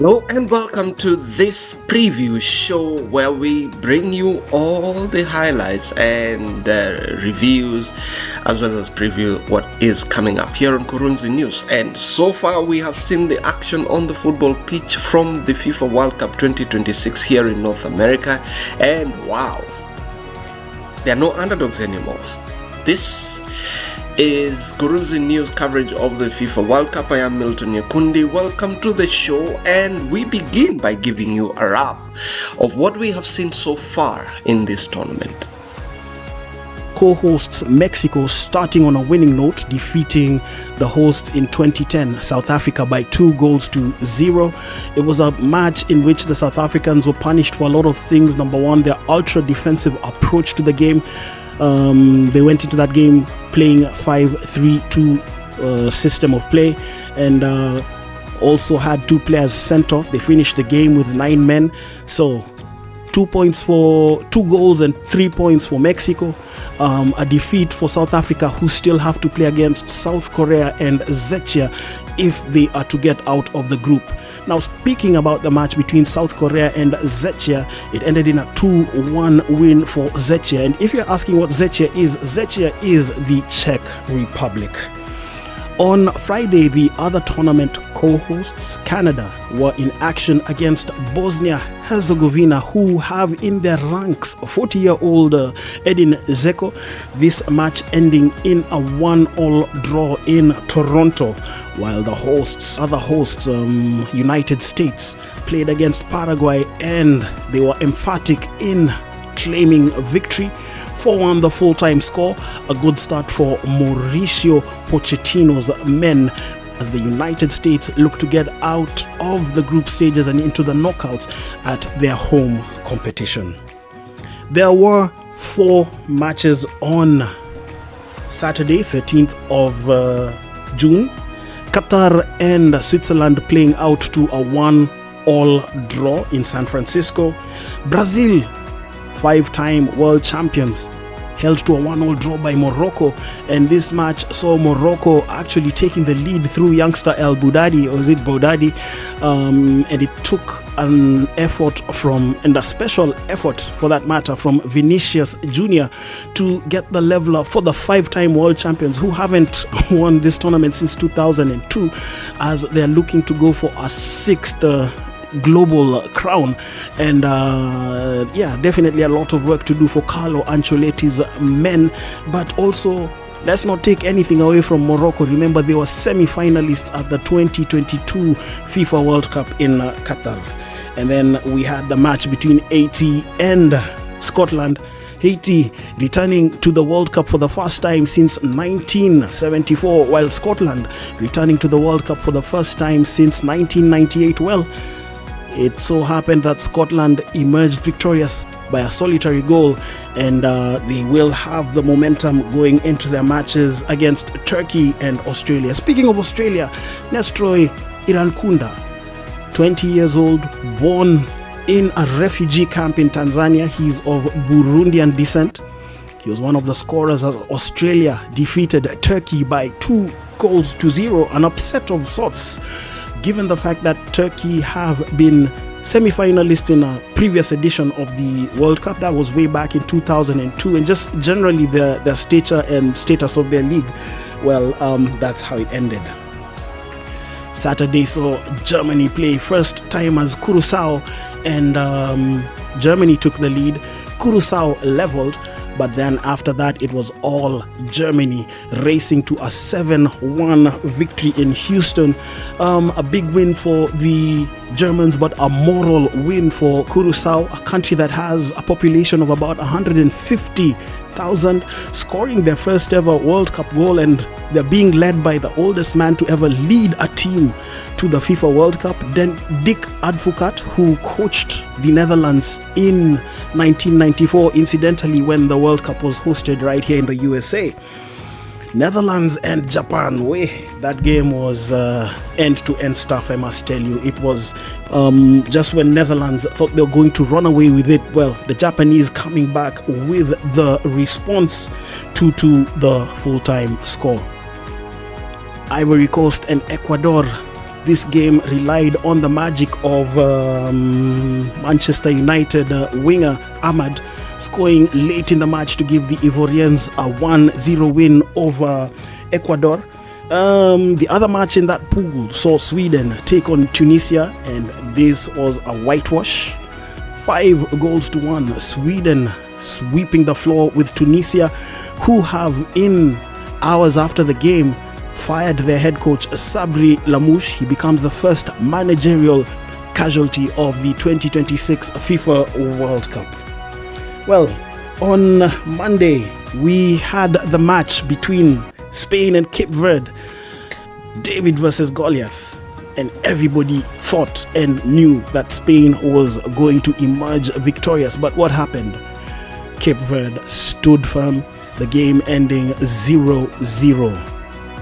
Hello and welcome to this preview show where we bring you all the highlights and reviews as well as preview what is coming up here on Kurunzi News. And so far we have seen the action on the football pitch from the FIFA World Cup 2026 here in North America, and wow, there are no underdogs anymore. This is Kurunzi News coverage of the FIFA World Cup. I am Milton Yakundi. Welcome to the show, and we begin by giving you a wrap of what we have seen so far in this tournament. Co-hosts Mexico starting on a winning note, defeating the hosts in 2010, South Africa, by 2-0. It was a match in which the South Africans were punished for a lot of things. Number one, their ultra defensive approach to the game. They went into that game playing 5-3-2 system of play, and also had two players sent off. They finished the game with 9 men. So 2 goals and 3 points for Mexico. A defeat for South Africa, who still have to play against South Korea and Czechia if they are to get out of the group. Now, speaking about the match between South Korea and Czechia, it ended in a 2-1 win for Czechia. And if you're asking what Czechia is the Czech Republic. On Friday, the other tournament co-hosts, Canada, were in action against Bosnia-Herzegovina, who have in their ranks 40-year-old Edin Dzeko. This match ending in a 1-1 draw in Toronto, while the other hosts, United States, played against Paraguay, and they were emphatic in claiming victory. 4-1 the full-time score, a good start for Mauricio Pochettino's men as the United States look to get out of the group stages and into the knockouts at their home competition. There were 4 matches on Saturday, 13th of June. Qatar and Switzerland playing out to a 1-1 draw in San Francisco. Brazil, 5-time world champions, held to a 1-1 draw by Morocco, and this match saw Morocco actually taking the lead through youngster El Boudadi, or is it Boudadi, and it took an effort and a special effort for that matter from Vinicius Jr. to get the leveler for the 5-time world champions, who haven't won this tournament since 2002, as they're looking to go for a 6th global crown. And definitely a lot of work to do for Carlo Ancelotti's men, but also let's not take anything away from Morocco. Remember, they were semi-finalists at the 2022 FIFA World Cup in Qatar. And then we had the match between Haiti and Scotland. Haiti returning to the World Cup for the first time since 1974, while Scotland returning to the World Cup for the first time since 1998. Well, it so happened that Scotland emerged victorious by a solitary goal, and they will have the momentum going into their matches against Turkey and Australia. Speaking of Australia, Nestroy Irankunda, 20 years old, born in a refugee camp in Tanzania. He's of Burundian descent. He was one of the scorers as Australia defeated Turkey by 2-0, an upset of sorts, given the fact that Turkey have been semi-finalists in a previous edition of the World Cup. That was way back in 2002, and just generally their stature and status of their league, well, that's how it ended. Saturday saw Germany play, first time as Curacao, and Germany took the lead. Curacao leveled, but then after that it was all Germany racing to a 7-1 victory in Houston. A big win for the Germans, but a moral win for Curacao, a country that has a population of about 150,000, scoring their first ever World Cup goal, and they're being led by the oldest man to ever lead a team to the FIFA World Cup, then Dick Advocaat, who coached the Netherlands in 1994, incidentally when the World Cup was hosted right here in the USA. Netherlands and Japan, that game was end-to-end stuff, I must tell you. It was just when Netherlands thought they were going to run away with it, well, the Japanese coming back with the response to the full-time score. Ivory Coast and Ecuador, this game relied on the magic of Manchester United winger Ahmad scoring late in the match to give the Ivorians a 1-0 win over Ecuador. The other match in that pool saw Sweden take on Tunisia, and this was a whitewash. 5-1. Sweden sweeping the floor with Tunisia, who have, in hours after the game, fired their head coach Sabri Lamouche. He becomes the first managerial casualty of the 2026 FIFA World Cup. Well, on Monday, we had the match between Spain and Cape Verde, David versus Goliath, and everybody thought and knew that Spain was going to emerge victorious. But what happened? Cape Verde stood firm, the game ending 0-0.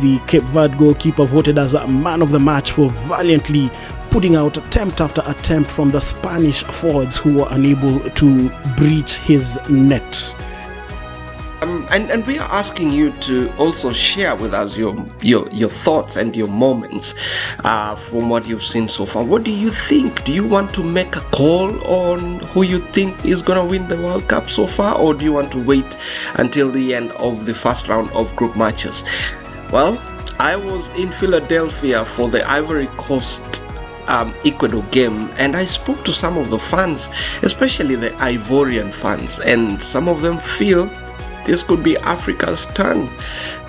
The Cape Verde goalkeeper voted as a man of the match for valiantly putting out attempt after attempt from the Spanish forwards who were unable to breach his net. And we are asking you to also share with us your thoughts and your moments from what you've seen so far. What do you think? Do you want to make a call on who you think is going to win the World Cup so far, or do you want to wait until the end of the first round of group matches? Well, I was in Philadelphia for the Ivory Coast Ecuador game, and I spoke to some of the fans, especially the Ivorian fans, and some of them feel this could be Africa's turn.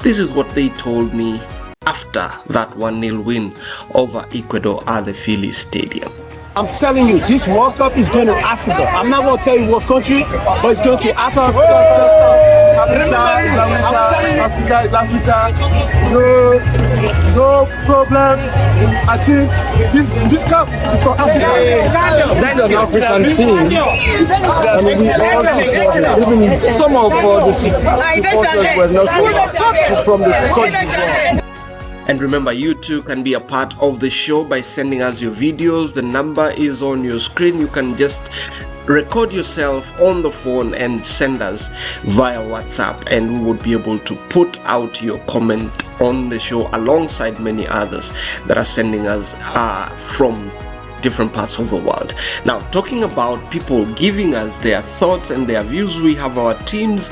This is what they told me after that 1-0 win over Ecuador at the Philly Stadium. I'm telling you, this World Cup is going to Africa. I'm not going to tell you what country, but it's going to Africa. I'm telling you, Africa is Africa. No problem. I think this cup is for Africa. This is an African team. I mean, we all support it. Even some of the supporters were not from the country. And remember, you too can be a part of the show by sending us your videos. The number is on your screen. You can just record yourself on the phone and send us via WhatsApp, and we would be able to put out your comment on the show alongside many others that are sending us from different parts of the world. Now, talking about people giving us their thoughts and their views, we have our teams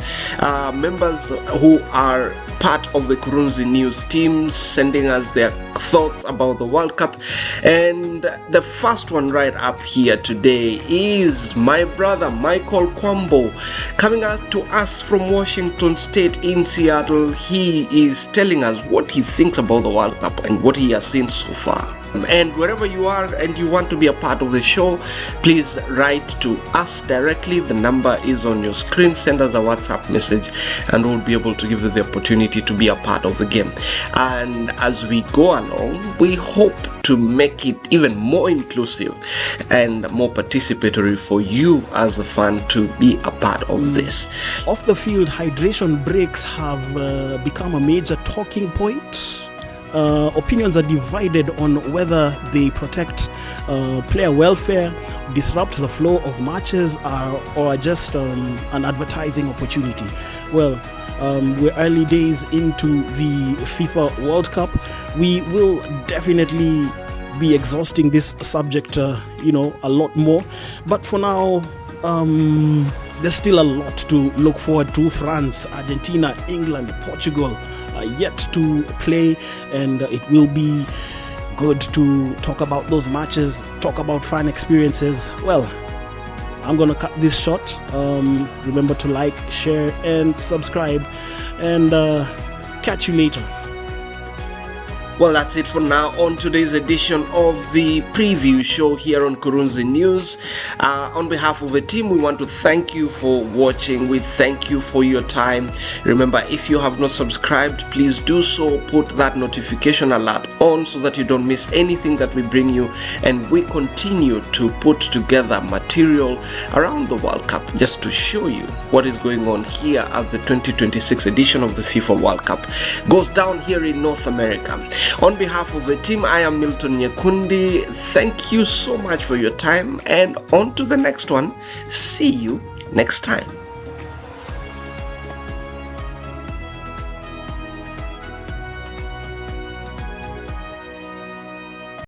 members who are part of the Kurunzi News team sending us their thoughts about the World Cup. And the first one right up here today is my brother Michael Kwambo, coming out to us from Washington State in Seattle. He is telling us what he thinks about the World Cup and what he has seen so far. And wherever you are and you want to be a part of the show, please write to us directly. The number is on your screen. Send us a WhatsApp message and we'll be able to give you the opportunity to be a part of the game. And as we go along, we hope to make it even more inclusive and more participatory for you as a fan to be a part of this. Off the field, hydration breaks have become a major talking point. Opinions are divided on whether they protect player welfare, disrupt the flow of matches, or just an advertising opportunity. Well, we're early days into the FIFA World Cup. We will definitely be exhausting this subject, a lot more. But for now, there's still a lot to look forward to. France, Argentina, England, Portugal are yet to play, and it will be good to talk about those matches, talk about fan experiences. Well, I'm gonna cut this short. Remember to like, share, and subscribe, and catch you later. Well, that's it for now on today's edition of the preview show here on Kurunzi News. On behalf of the team, we want to thank you for watching. We thank you for your time. Remember, if you have not subscribed, please do so. Put that notification alert on so that you don't miss anything that we bring you. And we continue to put together material around the World Cup just to show you what is going on here as the 2026 edition of the FIFA World Cup goes down here in North America. On behalf of the team, I am Milton Nyekundi. Thank you so much for your time, and on to the next one. See you next time.